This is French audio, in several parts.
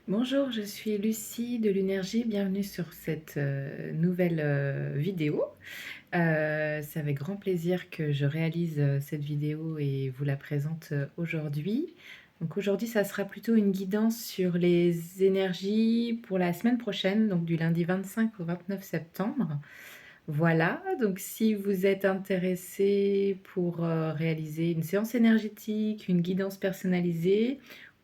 Bonjour, je suis Lucie de l'Énergie. Bienvenue sur cette nouvelle vidéo. C'est avec grand plaisir que je réalise cette vidéo et vous la présente aujourd'hui. Donc aujourd'hui, ça sera plutôt une guidance sur les énergies pour la semaine prochaine, donc du lundi 25 au 29 septembre. Voilà, donc si vous êtes intéressé pour réaliser une séance énergétique, une guidance personnalisée,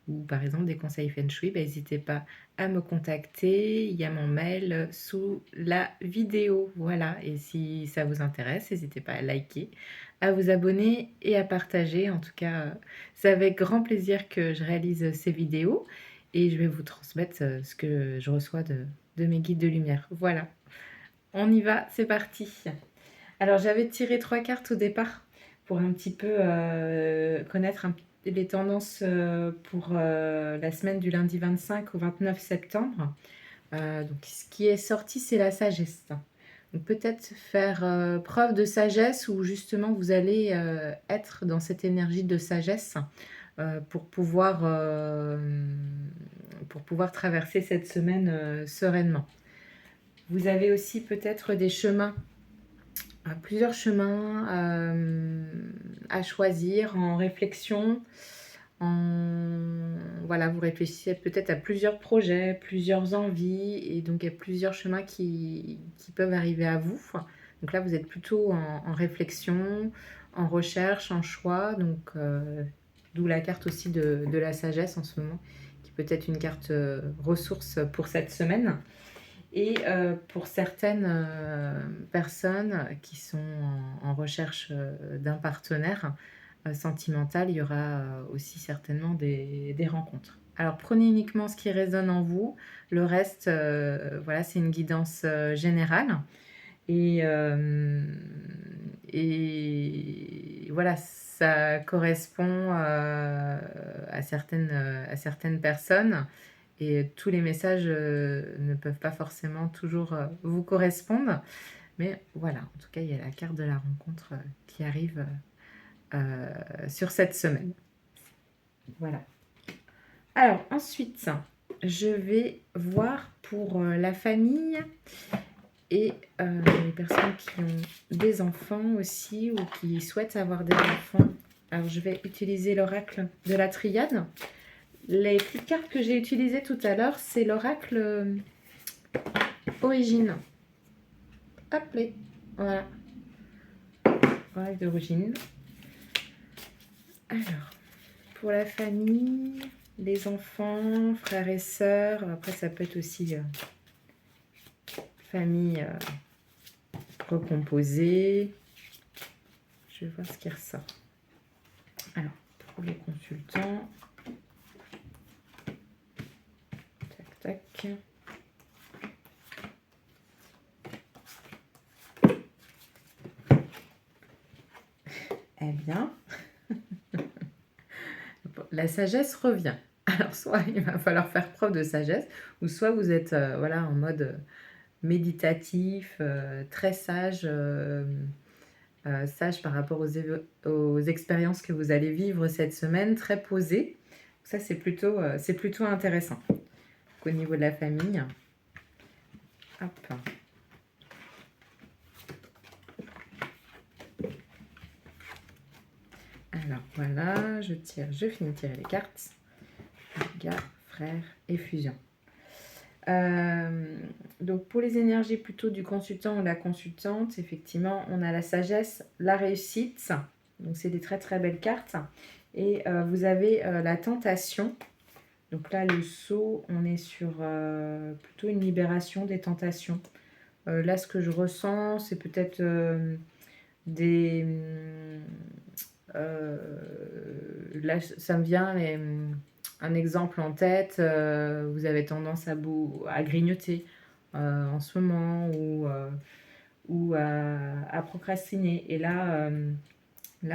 ou par exemple des conseils Feng Shui, n'hésitez pas à me contacter. Il y a mon mail sous la vidéo. Voilà, et si ça vous intéresse, n'hésitez pas à liker, à vous abonner et à partager. En tout cas, c'est avec grand plaisir que je réalise ces vidéos et je vais vous transmettre ce que je reçois de mes guides de lumière. Voilà, on y va, c'est parti. Alors j'avais tiré 3 cartes au départ pour un petit peu connaître les tendances pour la semaine du lundi 25 au 29 septembre. Donc ce qui est sorti, c'est la sagesse. Donc peut-être faire preuve de sagesse où justement vous allez être dans cette énergie de sagesse pour pouvoir traverser cette semaine sereinement. Vous avez aussi peut-être des chemins plusieurs chemins à choisir en réflexion. Voilà, vous réfléchissez peut-être à plusieurs projets, plusieurs envies, et donc il y a plusieurs chemins qui peuvent arriver à vous. Donc là, vous êtes plutôt en réflexion, en recherche, en choix, donc d'où la carte aussi de la sagesse en ce moment, qui peut être une carte ressource pour cette semaine. Et pour certaines personnes qui sont en recherche d'un partenaire sentimental, il y aura aussi certainement des rencontres. Alors prenez uniquement ce qui résonne en vous, le reste, voilà, c'est une guidance générale. Et voilà, ça correspond à certaines personnes. Et tous les messages ne peuvent pas forcément toujours vous correspondre. Mais voilà, en tout cas, il y a la carte de la rencontre qui arrive sur cette semaine. Voilà. Alors ensuite, je vais voir pour la famille et les personnes qui ont des enfants aussi ou qui souhaitent avoir des enfants. Alors je vais utiliser l'oracle de la triade. Les petites cartes que j'ai utilisées tout à l'heure, c'est l'oracle origine. Hop, voilà. Oracle d'origine. Alors, pour la famille, les enfants, frères et sœurs, après ça peut être aussi famille recomposée. Je vais voir ce qui ressort. Alors, pour les consultants, tac, tac. Eh bien, la sagesse revient. Alors, soit il va falloir faire preuve de sagesse, ou soit vous êtes voilà, en mode méditatif, très sage, sage par rapport aux expériences que vous allez vivre cette semaine, très posé. Ça, c'est plutôt intéressant. Donc, au niveau de la famille, hop. Alors voilà, je finis de tirer les cartes. Gars, frère et fusion. Donc pour les énergies plutôt du consultant ou de la consultante, effectivement, on a la sagesse, la réussite. Donc c'est des très très belles cartes. Et vous avez la tentation. Donc là, le saut, on est sur plutôt une libération des tentations. Là, ce que je ressens, c'est peut-être des... là, ça me vient un exemple en tête. Vous avez tendance à grignoter en ce moment ou à procrastiner. Et là,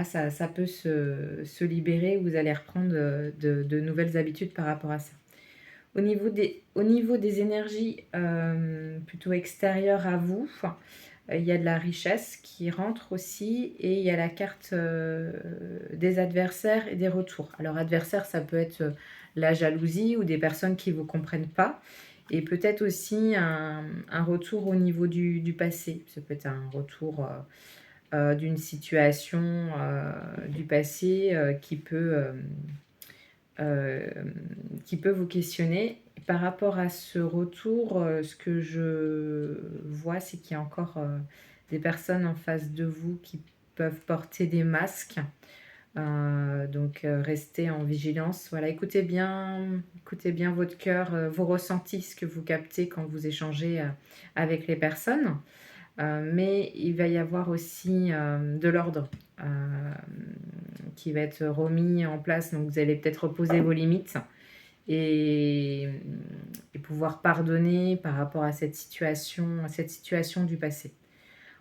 ça peut se libérer. Vous allez reprendre de nouvelles habitudes par rapport à ça. Au niveau des énergies plutôt extérieures à vous, il y a de la richesse qui rentre aussi et il y a la carte des adversaires et des retours. Alors adversaire, ça peut être la jalousie ou des personnes qui ne vous comprennent pas. Et peut-être aussi un retour au niveau du passé. Ça peut être un retour d'une situation du passé qui peut vous questionner. Par rapport à ce retour, ce que je vois, c'est qu'il y a encore des personnes en face de vous qui peuvent porter des masques. Donc restez en vigilance. Voilà, écoutez bien votre cœur, vos ressentis, ce que vous captez quand vous échangez avec les personnes. Mais il va y avoir aussi de l'ordre qui va être remis en place. Donc vous allez peut-être reposer vos limites et pouvoir pardonner par rapport à cette situation du passé.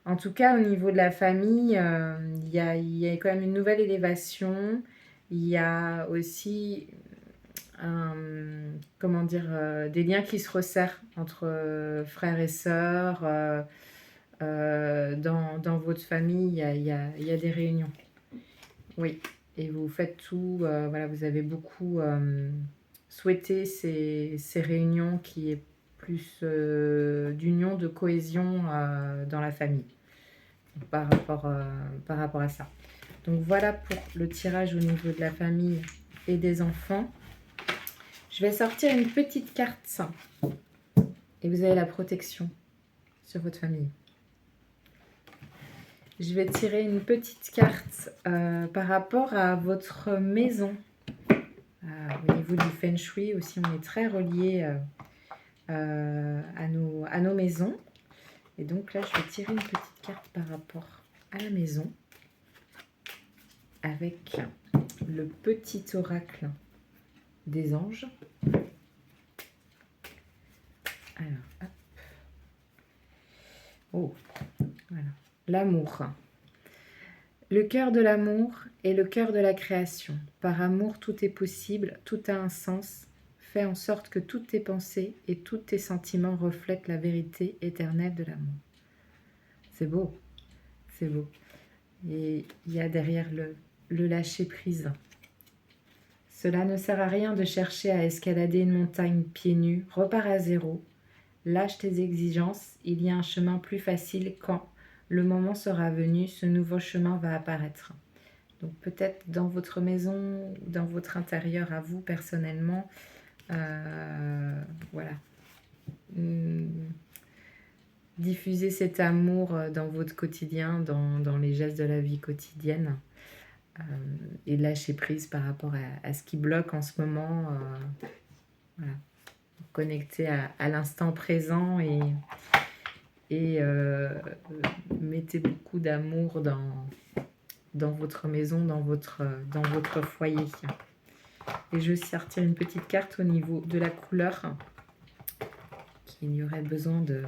En tout cas, au niveau de la famille, il y a quand même une nouvelle élévation. Il y a aussi des liens qui se resserrent entre frères et sœurs. Dans votre famille, il y a des réunions. Oui, et vous faites tout. Voilà, vous avez beaucoup souhaité ces réunions qui est plus d'union, de cohésion dans la famille par rapport à ça. Donc voilà pour le tirage au niveau de la famille et des enfants. Je vais sortir une petite carte et vous avez la protection sur votre famille. Je vais tirer une petite carte par rapport à votre maison. Au niveau du Feng Shui aussi, on est très relié à nos maisons. Et donc là, je vais tirer une petite carte par rapport à la maison avec le petit oracle des anges. Alors, hop. Oh, voilà. L'amour. Le cœur de l'amour est le cœur de la création. Par amour, tout est possible, tout a un sens. Fais en sorte que toutes tes pensées et tous tes sentiments reflètent la vérité éternelle de l'amour. C'est beau, c'est beau. Et il y a derrière le lâcher-prise. Cela ne sert à rien de chercher à escalader une montagne pieds nus. Repars à zéro. Lâche tes exigences. Il y a un chemin plus facile quand le moment sera venu. Ce nouveau chemin va apparaître. Donc peut-être dans votre maison, dans votre intérieur à vous personnellement, voilà. Diffusez cet amour dans votre quotidien, dans les gestes de la vie quotidienne. Et lâcher prise par rapport à ce qui bloque en ce moment. Voilà. Connecter à l'instant présent et mettez beaucoup d'amour dans votre maison, dans votre foyer. Et je vais sortir une petite carte au niveau de la couleur qu'il y aurait besoin de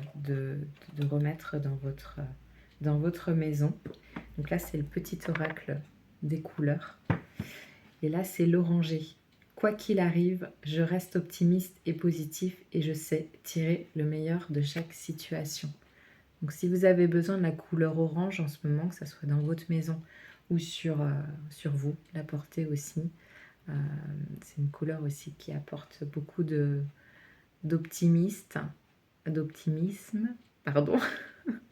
remettre dans votre maison. Donc là, c'est le petit oracle des couleurs. Et là, c'est l'oranger. Quoi qu'il arrive, je reste optimiste et positif et je sais tirer le meilleur de chaque situation. Donc si vous avez besoin de la couleur orange en ce moment, que ce soit dans votre maison ou sur vous, la portez aussi. C'est une couleur aussi qui apporte beaucoup d'optimisme, pardon,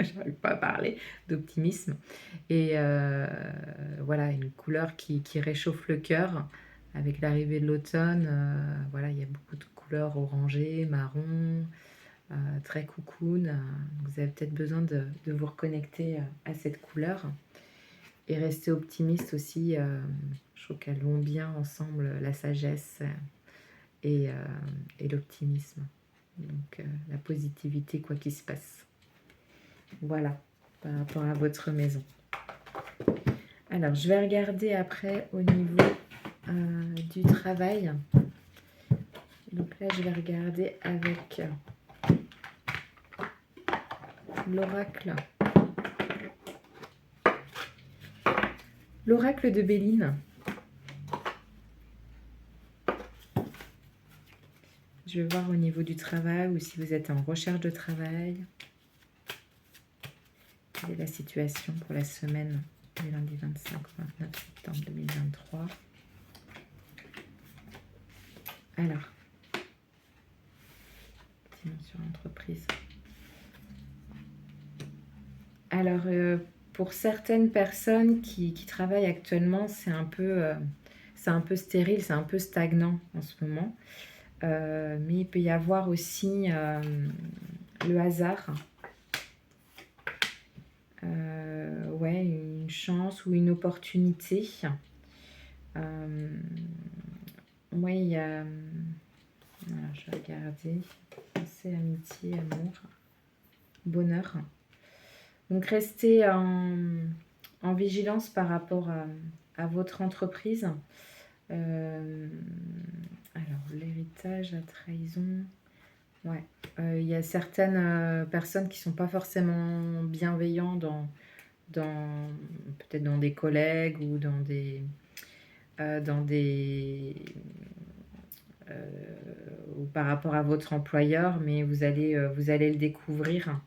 j'arrive pas à parler, d'optimisme. Et voilà, une couleur qui réchauffe le cœur. Avec l'arrivée de l'automne, voilà, il y a beaucoup de couleurs orangées, marron, très cocoon. Vous avez peut-être besoin de vous reconnecter à cette couleur. Et rester optimiste aussi. Je trouve qu'elles vont bien ensemble, la sagesse et l'optimisme. Donc la positivité, quoi qu'il se passe. Voilà, par rapport à votre maison. Alors, je vais regarder après au niveau du travail. Donc là, je vais regarder avec l'oracle de Béline. Je vais voir au niveau du travail ou si vous êtes en recherche de travail. Quelle est la situation pour la semaine du lundi 25 au 29 septembre 2023. Alors, dimension entreprise. Alors, pour certaines personnes qui travaillent actuellement, c'est un peu stérile, c'est un peu stagnant en ce moment. Mais il peut y avoir aussi le hasard. Ouais, une chance ou une opportunité. Ouais, il y a... Alors, je vais regarder. Pensée, amitié, amour, bonheur. Donc, restez en vigilance par rapport à votre entreprise. Alors, l'héritage, la trahison. Ouais. Il y a certaines personnes qui ne sont pas forcément bienveillants peut-être dans des collègues ou dans des ou par rapport à votre employeur, mais vous allez le découvrir.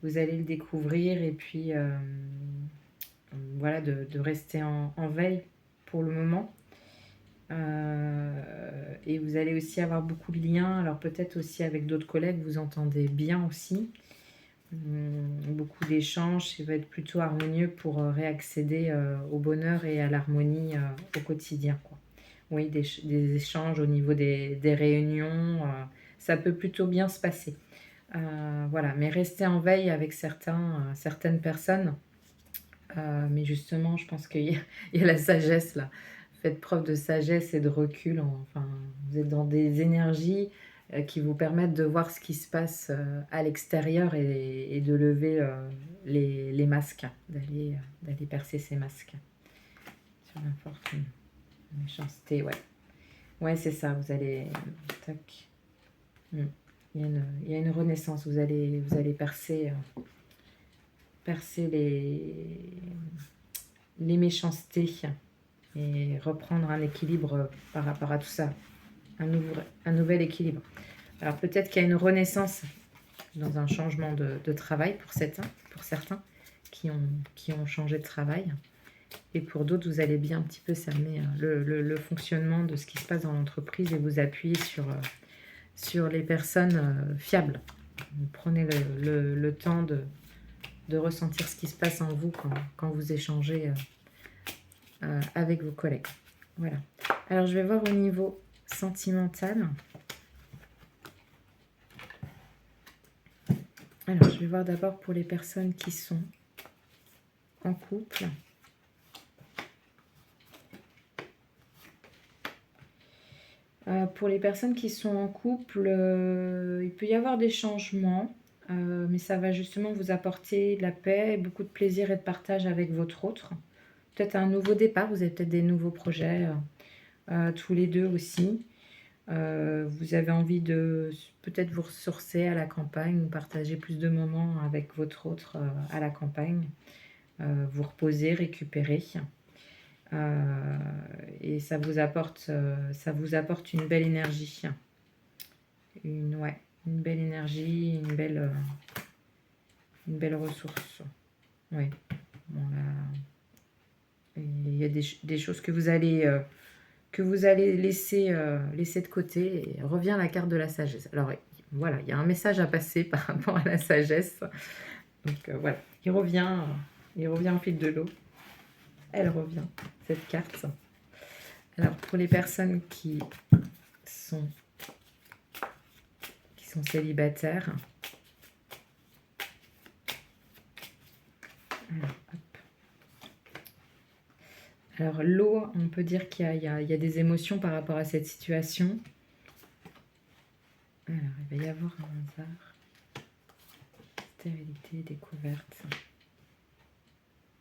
Vous allez le découvrir et puis voilà, de rester en veille pour le moment. Et vous allez aussi avoir beaucoup de liens, alors peut-être aussi avec d'autres collègues, vous entendez bien aussi. Beaucoup d'échanges, ça va être plutôt harmonieux pour réaccéder au bonheur et à l'harmonie au quotidien, quoi. Oui, des échanges au niveau des réunions, ça peut plutôt bien se passer. Voilà, mais restez en veille avec certaines personnes. Mais justement, je pense qu'il y a la sagesse là. Faites preuve de sagesse et de recul. Enfin, vous êtes dans des énergies qui vous permettent de voir ce qui se passe à l'extérieur et de lever les masques, d'aller percer ces masques. Sur l'infortune, la méchanceté, ouais. Ouais, c'est ça, vous allez... Tac. Il y a une renaissance, vous allez percer les méchancetés et reprendre un équilibre par rapport à tout ça, un nouvel équilibre. Alors peut-être qu'il y a une renaissance dans un changement de travail pour certains qui ont changé de travail. Et pour d'autres, vous allez bien un petit peu cerner le fonctionnement de ce qui se passe dans l'entreprise et vous appuyer sur les personnes fiables. Vous prenez le temps de ressentir ce qui se passe en vous quand vous échangez avec vos collègues. Voilà. Alors, je vais voir au niveau sentimental. Alors, je vais voir d'abord pour les personnes qui sont en couple. Pour les personnes qui sont en couple, il peut y avoir des changements, mais ça va justement vous apporter de la paix, beaucoup de plaisir et de partage avec votre autre. Peut-être un nouveau départ, vous avez peut-être des nouveaux projets, tous les deux aussi. Vous avez envie de peut-être vous ressourcer à la campagne ou partager plus de moments avec votre autre à la campagne, vous reposer, récupérer. Et ça vous apporte une belle énergie. Une belle énergie, une belle ressource. Oui. Bon, là, il y a des choses que vous allez laisser de côté. Et revient la carte de la sagesse. Alors voilà, il y a un message à passer par rapport à la sagesse. Donc voilà, il revient au fil de l'eau. Elle revient, cette carte. Alors pour les personnes qui sont célibataires. Alors l'eau, on peut dire qu'il y a des émotions par rapport à cette situation. Alors il va y avoir un hasard. Stérilité, découverte.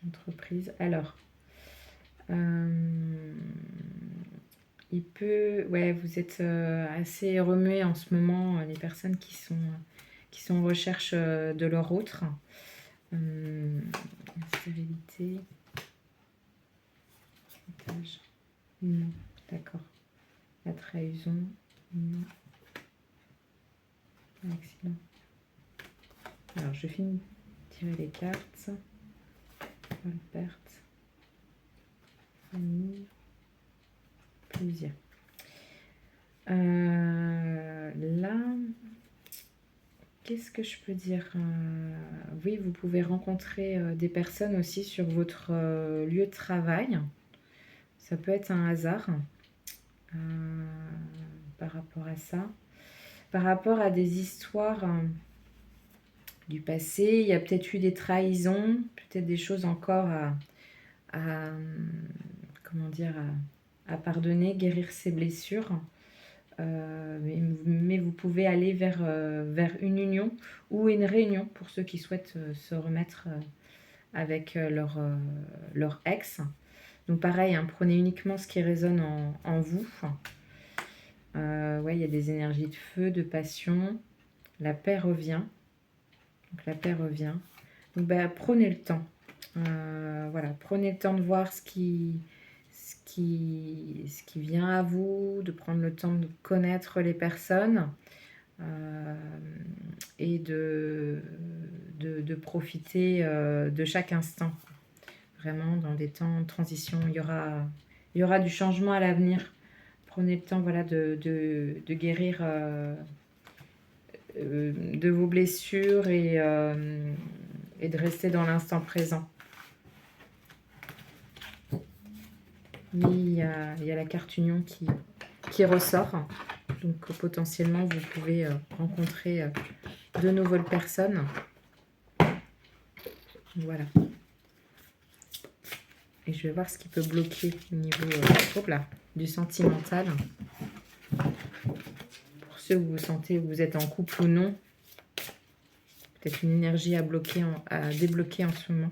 Entreprise. Alors, il peut... Ouais, vous êtes assez remués en ce moment, les personnes qui sont en recherche de leur autre. Stérilité. Non, d'accord. La trahison. Non. Accident. Alors, je finis de tirer les cartes. Perte. Famille. Plaisir. Là, qu'est-ce que je peux dire? Oui, vous pouvez rencontrer des personnes aussi sur votre lieu de travail. Ça peut être un hasard euh, par rapport à ça. Par rapport à des histoires du passé, il y a peut-être eu des trahisons, peut-être des choses encore à, comment dire, à pardonner, guérir ses blessures. Mais vous pouvez aller vers une union ou une réunion pour ceux qui souhaitent se remettre avec leur ex. Donc pareil, hein, prenez uniquement ce qui résonne en vous. Ouais, il y a des énergies de feu, de passion. La paix revient. Donc la paix revient. Donc prenez le temps. Voilà, prenez le temps de voir ce qui vient à vous, de prendre le temps de connaître les personnes et de profiter de chaque instant. Vraiment, dans des temps de transition, il y aura du changement à l'avenir. Prenez le temps, voilà, de guérir de vos blessures et de rester dans l'instant présent. Mais il y a la carte union qui ressort. Donc potentiellement, vous pouvez rencontrer de nouvelles personnes. Voilà. Et je vais voir ce qui peut bloquer au niveau du sentimental. Pour ceux où vous sentez que vous êtes en couple ou non. Peut-être une énergie à débloquer en ce moment.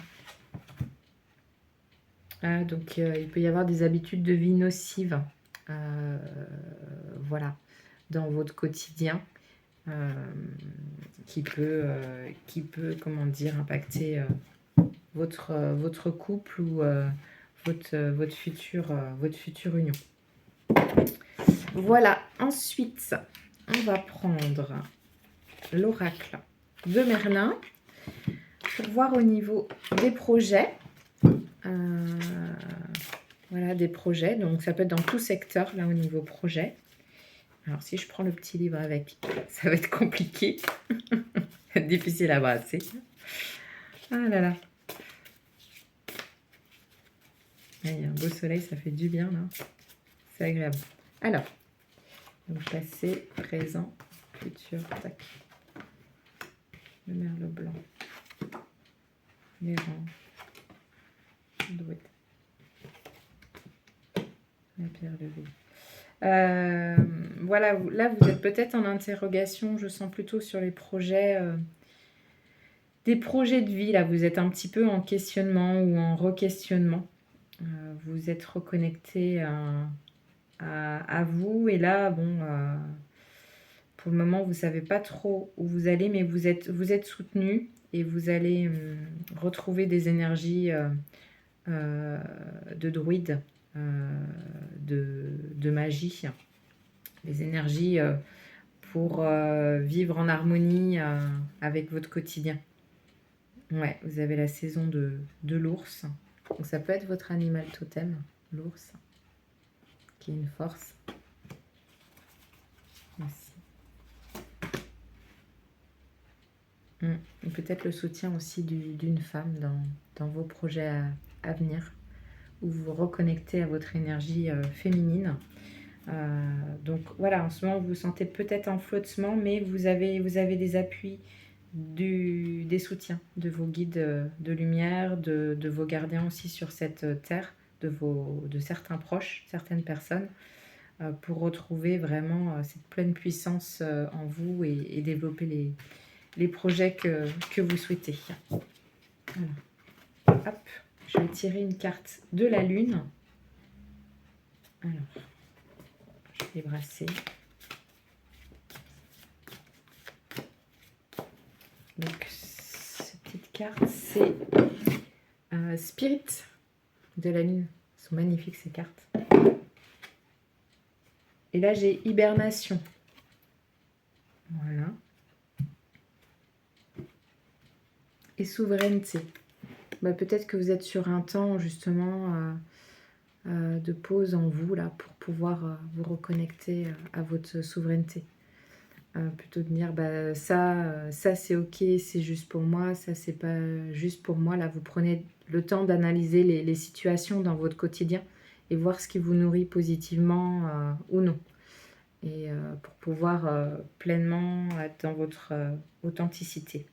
Ah, donc il peut y avoir des habitudes de vie nocives. Voilà, dans votre quotidien. Qui peut, comment dire, impacter votre couple ou votre future union. Voilà, ensuite, on va prendre l'oracle de Merlin pour voir au niveau des projets. Voilà, des projets. Donc, ça peut être dans tout secteur, là, au niveau projet. Alors, si je prends le petit livre avec, ça va être compliqué. Difficile à brasser. Ah là là. Il y a un beau soleil, ça fait du bien, là. C'est agréable. Alors, donc passé, présent, futur, tac. Le merle blanc. Les rangs. Druide. La pierre levée. Voilà, là vous êtes peut-être en interrogation, je sens plutôt sur les projets, des projets de vie, là vous êtes un petit peu en questionnement ou en re-questionnement. Vous êtes reconnecté à vous et là, bon, pour le moment vous ne savez pas trop où vous allez, mais vous êtes soutenu et vous allez retrouver des énergies de druide, de magie, des énergies pour vivre en harmonie avec votre quotidien. Ouais, vous avez la saison de l'ours. Donc ça peut être votre animal totem, l'ours, qui est une force. Aussi. Et peut-être le soutien aussi d'une femme dans vos projets à venir, où vous vous reconnectez à votre énergie féminine. Donc voilà, en ce moment, vous vous sentez peut-être en flottement, mais vous avez des appuis, des soutiens de vos guides de lumière, de vos gardiens aussi sur cette terre, de certains proches, certaines personnes, pour retrouver vraiment cette pleine puissance en vous et développer les projets que vous souhaitez. Voilà. Hop, je vais tirer une carte de la lune. Alors, je vais brasser. Donc, cette petite carte, c'est Spirit de la lune. Elles sont magnifiques ces cartes. Et là, j'ai hibernation. Voilà. Et souveraineté. Peut-être que vous êtes sur un temps, justement, de pause en vous, là, pour pouvoir vous reconnecter à votre souveraineté. Plutôt de dire, bah, ça c'est ok, c'est juste pour moi, ça c'est pas juste pour moi. Là, vous prenez le temps d'analyser les situations dans votre quotidien et voir ce qui vous nourrit positivement ou non. Et pour pouvoir pleinement être dans votre authenticité.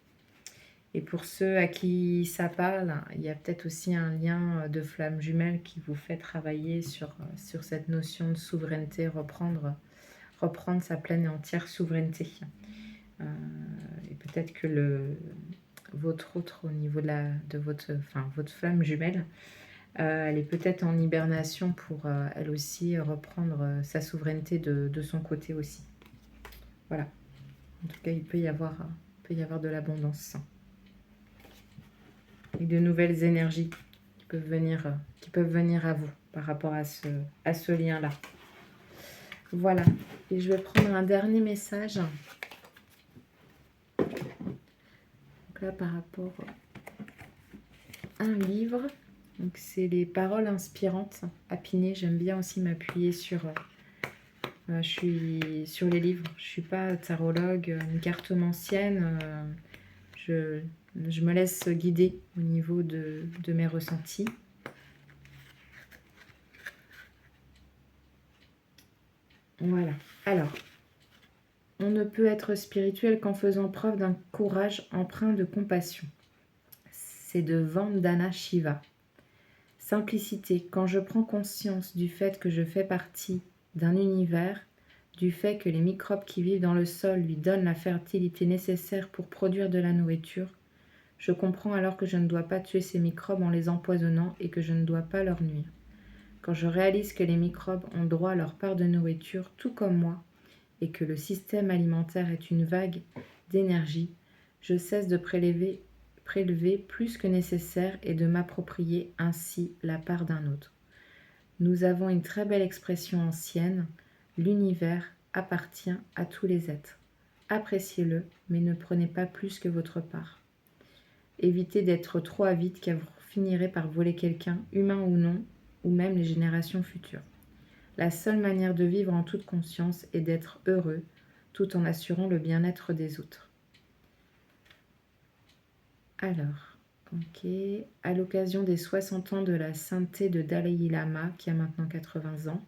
Et pour ceux à qui ça parle, il y a peut-être aussi un lien de flamme jumelle qui vous fait travailler sur cette notion de souveraineté, reprendre sa pleine et entière souveraineté. Et peut-être que votre autre, au niveau de votre flamme jumelle, elle est peut-être en hibernation pour elle aussi reprendre sa souveraineté de son côté aussi. Voilà. En tout cas, il peut y avoir de l'abondance. Et de nouvelles énergies qui peuvent venir à vous par rapport à ce lien-là. Voilà. Et je vais prendre un dernier message. Donc là, par rapport à un livre. Donc c'est les paroles inspirantes à Pinet. J'aime bien aussi m'appuyer sur... je suis sur les livres. Je ne suis pas tarologue, une cartomancienne. Je me laisse guider au niveau de mes ressentis. Voilà. Alors, on ne peut être spirituel qu'en faisant preuve d'un courage empreint de compassion. C'est de Vandana Shiva. Simplicité. Quand je prends conscience du fait que je fais partie d'un univers, du fait que les microbes qui vivent dans le sol lui donnent la fertilité nécessaire pour produire de la nourriture, je comprends alors que je ne dois pas tuer ces microbes en les empoisonnant et que je ne dois pas leur nuire. Quand je réalise que les microbes ont droit à leur part de nourriture, tout comme moi, et que le système alimentaire est une vague d'énergie, je cesse de prélever plus que nécessaire et de m'approprier ainsi la part d'un autre. Nous avons une très belle expression ancienne, l'univers appartient à tous les êtres. Appréciez-le, mais ne prenez pas plus que votre part. Évitez d'être trop avide car vous finirez par voler quelqu'un, humain ou non, ou même les générations futures. La seule manière de vivre en toute conscience est d'être heureux, tout en assurant le bien-être des autres. Alors, ok. À l'occasion des 60 ans de la sainteté de Dalai Lama, qui a maintenant 80 ans,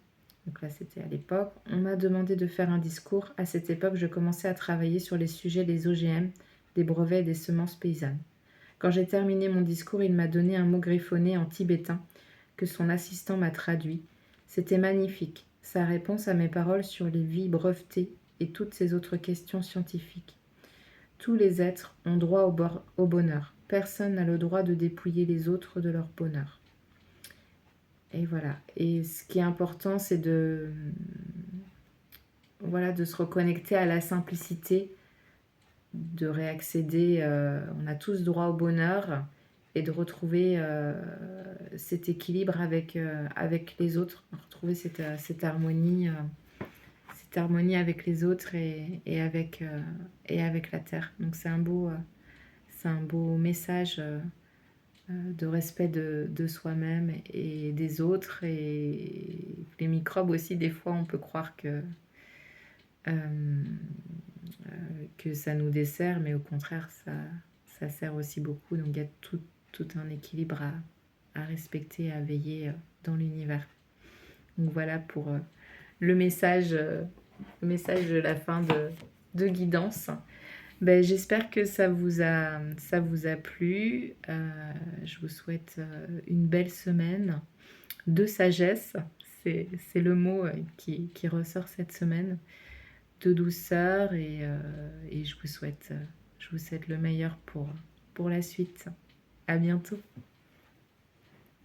donc là c'était à l'époque, on m'a demandé de faire un discours. À cette époque, je commençais à travailler sur les sujets des OGM, des brevets et des semences paysannes. Quand j'ai terminé mon discours, il m'a donné un mot griffonné en tibétain que son assistant m'a traduit. C'était magnifique, sa réponse à mes paroles sur les vies brevetées et toutes ces autres questions scientifiques. Tous les êtres ont droit au bonheur. Personne n'a le droit de dépouiller les autres de leur bonheur. Et voilà. Et ce qui est important, c'est de se reconnecter à la simplicité, de réaccéder. On a tous droit au bonheur et de retrouver cet équilibre avec les autres, retrouver cette harmonie avec les autres et avec la terre. Donc c'est un beau message de respect de soi-même et des autres, et les microbes aussi. Des fois on peut croire que ça nous dessert, mais au contraire ça sert aussi beaucoup. Donc il y a tout un équilibre à respecter, à veiller dans l'univers. Donc voilà pour le message de la fin de guidance. Ben, j'espère que ça vous a plu. Je vous souhaite une belle semaine de sagesse. C'est le mot qui ressort cette semaine, de douceur, et je vous souhaite le meilleur pour la suite. À bientôt.